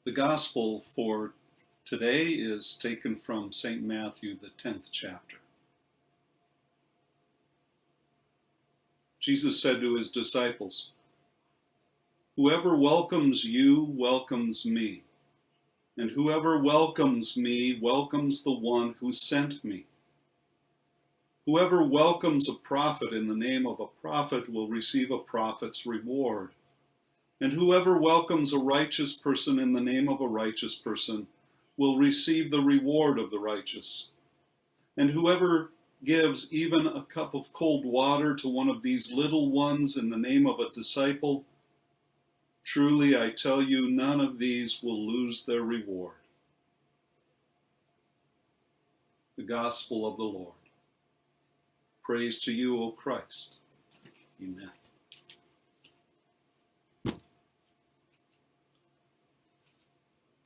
The gospel for today is taken from St. Matthew, the 10th chapter. Jesus said to his disciples, "Whoever welcomes you welcomes me, and whoever welcomes me welcomes the one who sent me. Whoever welcomes a prophet in the name of a prophet will receive a prophet's reward. And whoever welcomes a righteous person in the name of a righteous person will receive the reward of the righteous. And whoever gives even a cup of cold water to one of these little ones in the name of a disciple, truly I tell you, none of these will lose their reward." The gospel of the Lord. Praise to you, O Christ. Amen.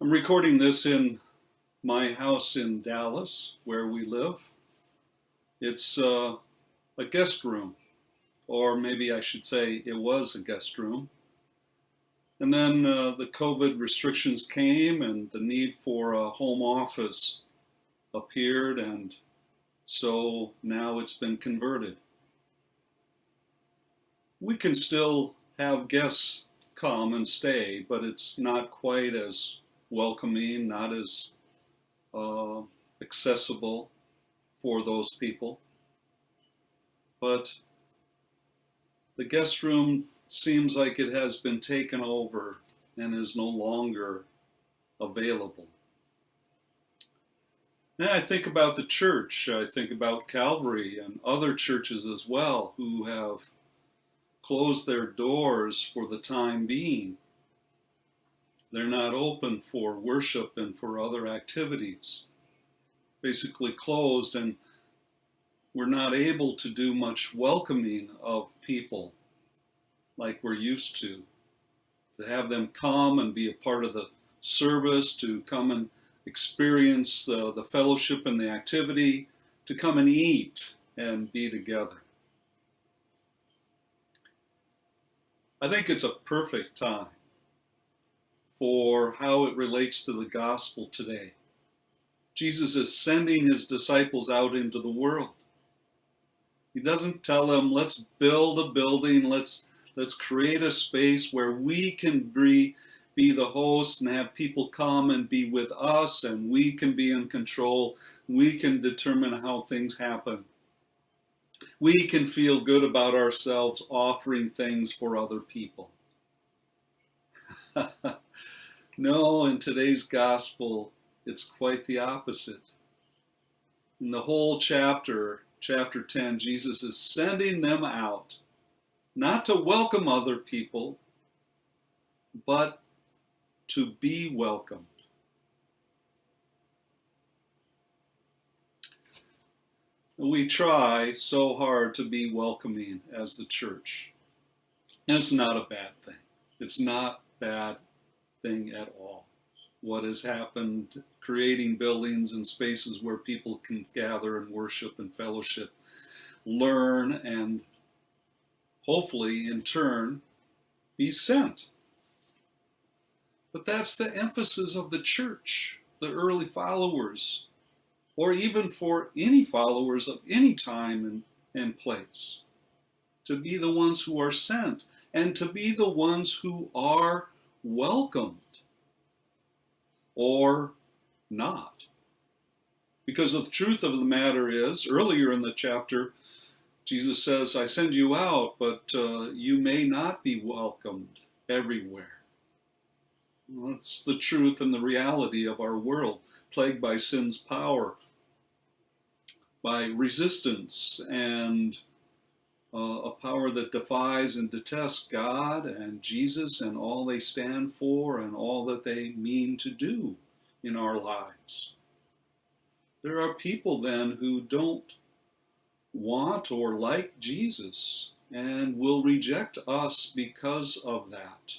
I'm recording this in my house in Dallas, where we live. It's a guest room, or maybe I should say it was a guest room. And then the COVID restrictions came and the need for a home office appeared, and so now it's been converted. We can still have guests come and stay, but it's not quite as welcoming, not as accessible for those people. But the guest room seems like it has been taken over and is no longer available. And I think about the church, I think about Calvary and other churches as well who have closed their doors for the time being. They're not open for worship and for other activities. Basically closed, and we're not able to do much welcoming of people like we're used to have them come and be a part of the service, to come and experience the fellowship and the activity, to come and eat and be together. I think it's a perfect time for how it relates to the gospel today. Jesus is sending his disciples out into the world. He doesn't tell them, let's build a building, let's create a space where we can be the host and have people come and be with us, and we can be in control. We can determine how things happen. We can feel good about ourselves offering things for other people. No, in today's gospel, it's quite the opposite. In the whole chapter 10, Jesus is sending them out, not to welcome other people, but to be welcomed. We try so hard to be welcoming as the church. And it's not a bad thing. It's not a bad thing at all. What has happened, creating buildings and spaces where people can gather and worship and fellowship, learn, and hopefully in turn be sent. But that's the emphasis of the church, the early followers, or even for any followers of any time and place, to be the ones who are sent and to be the ones who are welcomed or not. Because the truth of the matter is, earlier in the chapter, Jesus says, I send you out, but you may not be welcomed everywhere. That's the truth and the reality of our world, plagued by sin's power, by resistance, and a power that defies and detests God and Jesus and all they stand for and all that they mean to do in our lives. There are people then who don't want or like Jesus and will reject us because of that.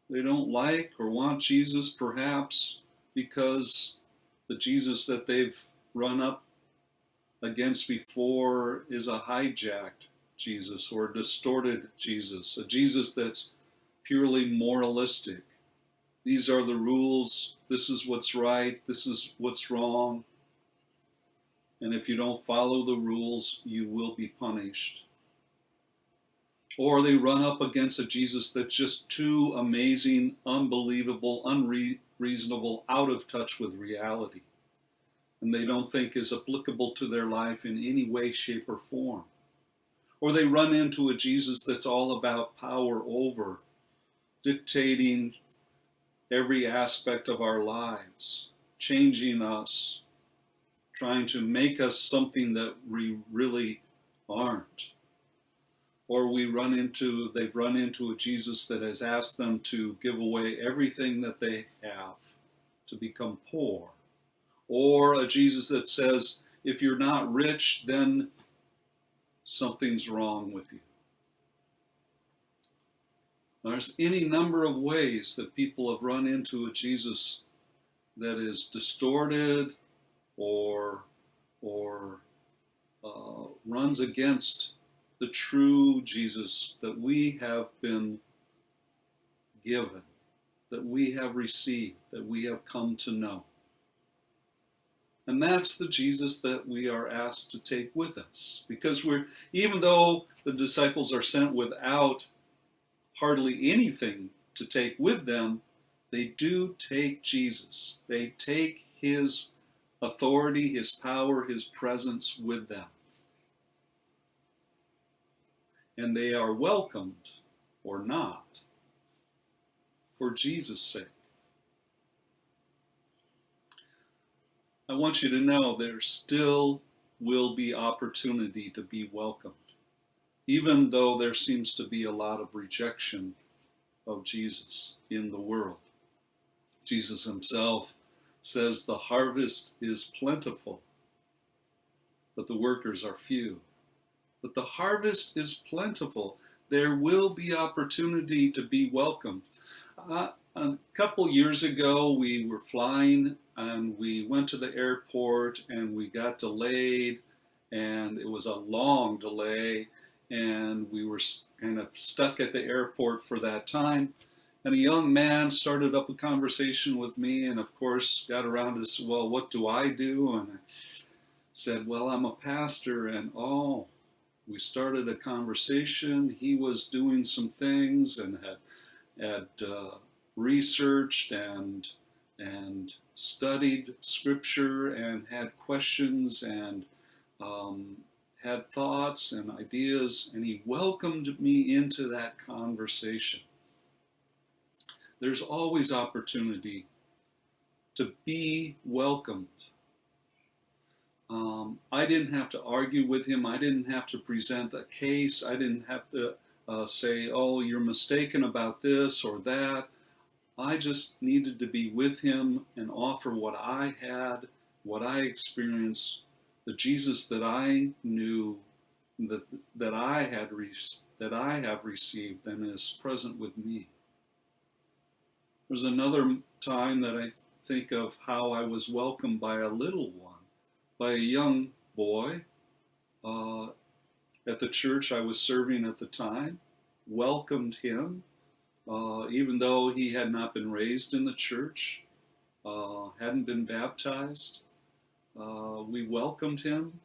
They don't like or want Jesus perhaps because the Jesus that they've run up against before is a hijacked Jesus or a distorted Jesus, a Jesus that's purely moralistic, These are the rules. This is what's right. This is what's wrong. And if you don't follow the rules, you will be punished. Or they run up against a Jesus that's just too amazing, unbelievable, unreasonable, out of touch with reality. And they don't think is applicable to their life in any way, shape, or form. Or they run into a Jesus that's all about power over, dictating every aspect of our lives, changing us, trying to make us something that we really aren't. Or they've run into a Jesus that has asked them to give away everything that they have, to become poor. Or a Jesus that says, if you're not rich, then something's wrong with you. There's any number of ways that people have run into a Jesus that is distorted or runs against the true Jesus that we have been given, that we have received, that we have come to know. And that's the Jesus that we are asked to take with us. Because even though the disciples are sent without hardly anything to take with them, they do take Jesus. They take his authority, his power, his presence with them. And they are welcomed, or not, for Jesus' sake. I want you to know there still will be opportunity to be welcomed, even though there seems to be a lot of rejection of Jesus in the world. Jesus himself says the harvest is plentiful, but the workers are few. But the harvest is plentiful. There will be opportunity to be welcomed. A couple years ago, we were flying and we went to the airport and we got delayed, and it was a long delay, and we were kind of stuck at the airport for that time. And a young man started up a conversation with me, and of course got around to say, well, what do I do? And I said, well, I'm a pastor. And we started a conversation. He was doing some things and had researched and studied scripture and had questions and had thoughts and ideas, and he welcomed me into that conversation. There's always opportunity to be welcomed. I didn't have to argue with him. I didn't have to present a case. I didn't have to say, oh, you're mistaken about this or that. I just needed to be with him and offer what I had, what I experienced, the Jesus that I knew, that I have received and is present with me. There's another time that I think of how I was welcomed by a little one, by a young boy at the church I was serving at the time, welcomed him, even though he had not been raised in the church, hadn't been baptized. We welcomed him.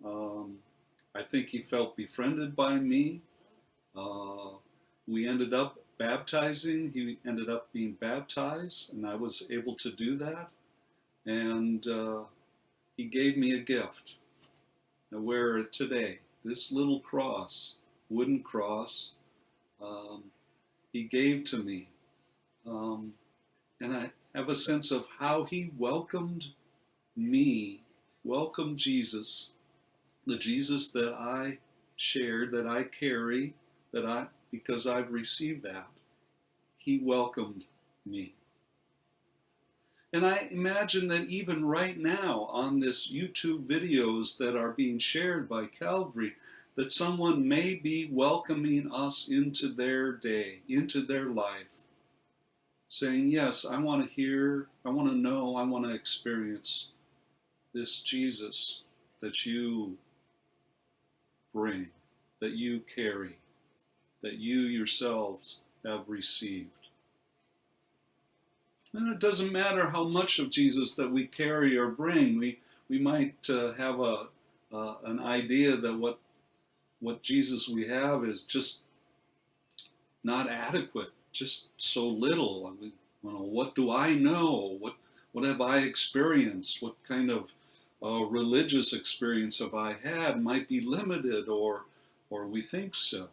I think he felt befriended by me. We ended up baptizing. He ended up being baptized, and I was able to do that. And he gave me a gift. I wear it today. This little cross, wooden cross, he gave to me. And I have a sense of how he welcomed me, welcomed Jesus, the Jesus that I shared, that I carry, because I've received that. He welcomed me. And I imagine that even right now on this YouTube videos that are being shared by Calvary, that someone may be welcoming us into their day, into their life, saying, yes, I want to hear, I want to know, I want to experience this Jesus that you bring, that you carry, that you yourselves have received. And it doesn't matter how much of Jesus that we carry or bring. We might have an idea that what Jesus we have is just not adequate, just so little. I mean, what do I know? What have I experienced? What kind of religious experience have I had? Might be limited, or we think so.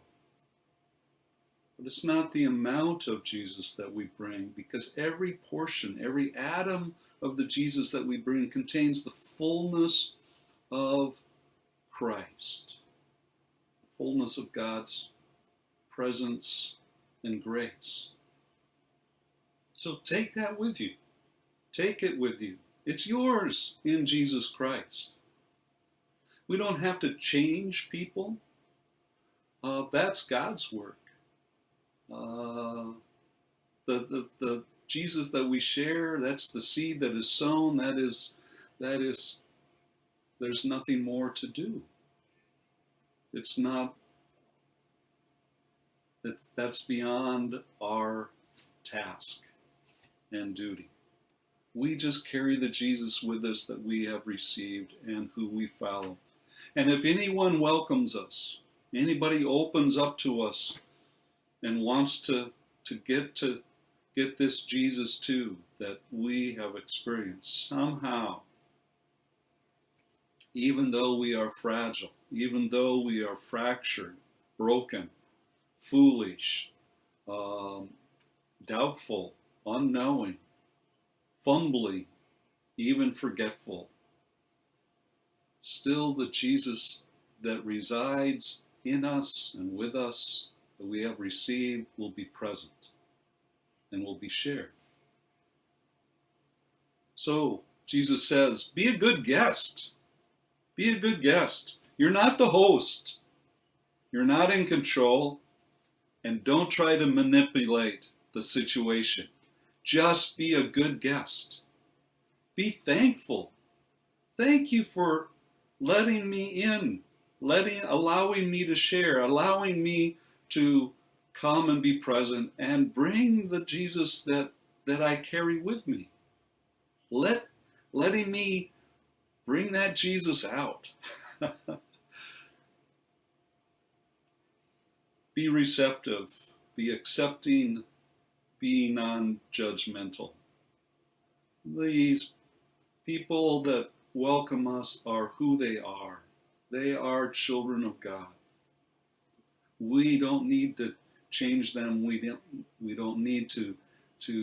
But it's not the amount of Jesus that we bring, because every portion, every atom of the Jesus that we bring contains the fullness of Christ, the fullness of God's presence and grace. So take that with you. Take it with you. It's yours in Jesus Christ. We don't have to change people. That's God's work. The Jesus that we share, that's the seed that is sown. That is. There's nothing more to do. It's not. That's beyond our task and duty. We just carry the Jesus with us that we have received and who we follow. And if anyone welcomes us, anybody opens up to us and wants to get this Jesus too that we have experienced somehow, even though we are fragile, even though we are fractured, broken, foolish, doubtful, unknowing, fumbling, even forgetful, still the Jesus that resides in us and with us that we have received will be present and will be shared. So Jesus says, be a good guest. Be a good guest. You're not the host. You're not in control. And don't try to manipulate the situation. Just be a good guest. Be thankful. Thank you for letting me in, allowing me to share, allowing me to come and be present and bring the Jesus that I carry with me. Letting me bring that Jesus out. Be receptive, be accepting, be non-judgmental. These people that welcome us are who they are. They are children of God. We don't need to change them. We don't need to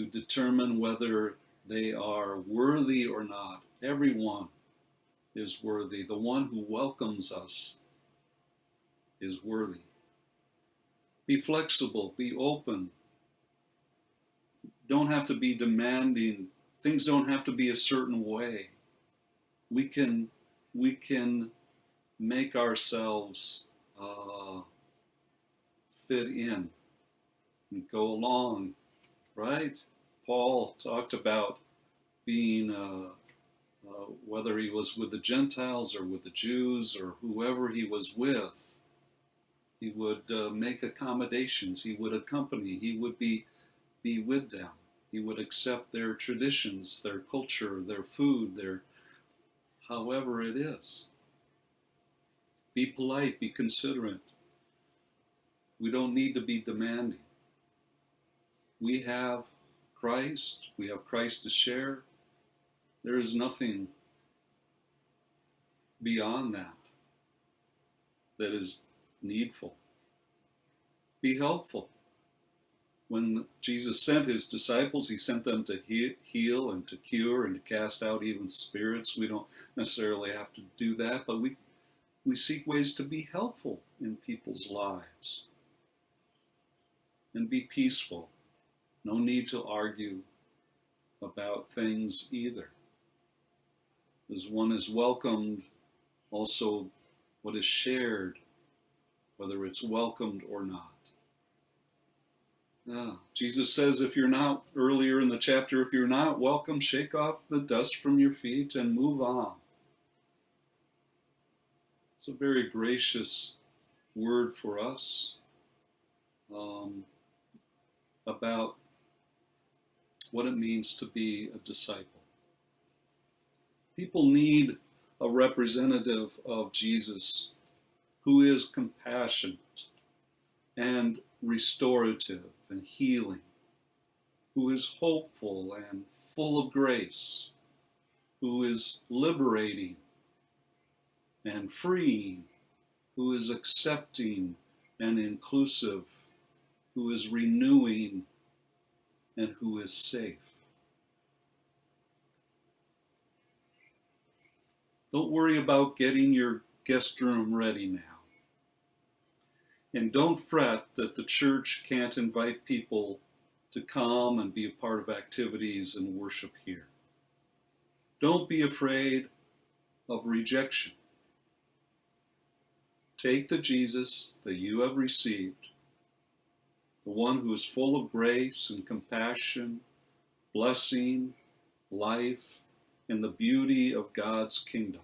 determine whether they are worthy or not. Everyone is worthy. The one who welcomes us is worthy. Be flexible, be open. Don't have to be demanding. Things don't have to be a certain way. We can make ourselves fit in and go along, right? Paul talked about being, whether he was with the Gentiles or with the Jews or whoever he was with, he would make accommodations, he would accompany, he would be with them. He would accept their traditions, their culture, their food, their however it is. Be polite, be considerate. We don't need to be demanding. We have Christ to share. There is nothing beyond that is needful. Be helpful. When Jesus sent his disciples, he sent them to heal and to cure and to cast out even spirits. We don't necessarily have to do that, but we seek ways to be helpful in people's lives. And be peaceful. No need to argue about things either. As one is welcomed, also what is shared, whether it's welcomed or not. Jesus says if you're not, earlier in the chapter, if you're not welcome, shake off the dust from your feet and move on. It's a very gracious word for us about what it means to be a disciple. People need a representative of Jesus who is compassionate and restorative and healing, who is hopeful and full of grace, who is liberating and freeing, who is accepting and inclusive, who is renewing, and who is safe. Don't worry about getting your guest room ready now. And don't fret that the church can't invite people to come and be a part of activities and worship here. Don't be afraid of rejection. Take the Jesus that you have received, the one who is full of grace and compassion, blessing, life, and the beauty of God's kingdom,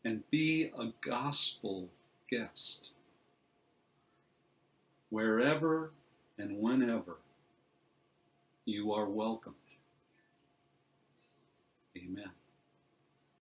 and be a gospel guest wherever and whenever you are welcomed. Amen.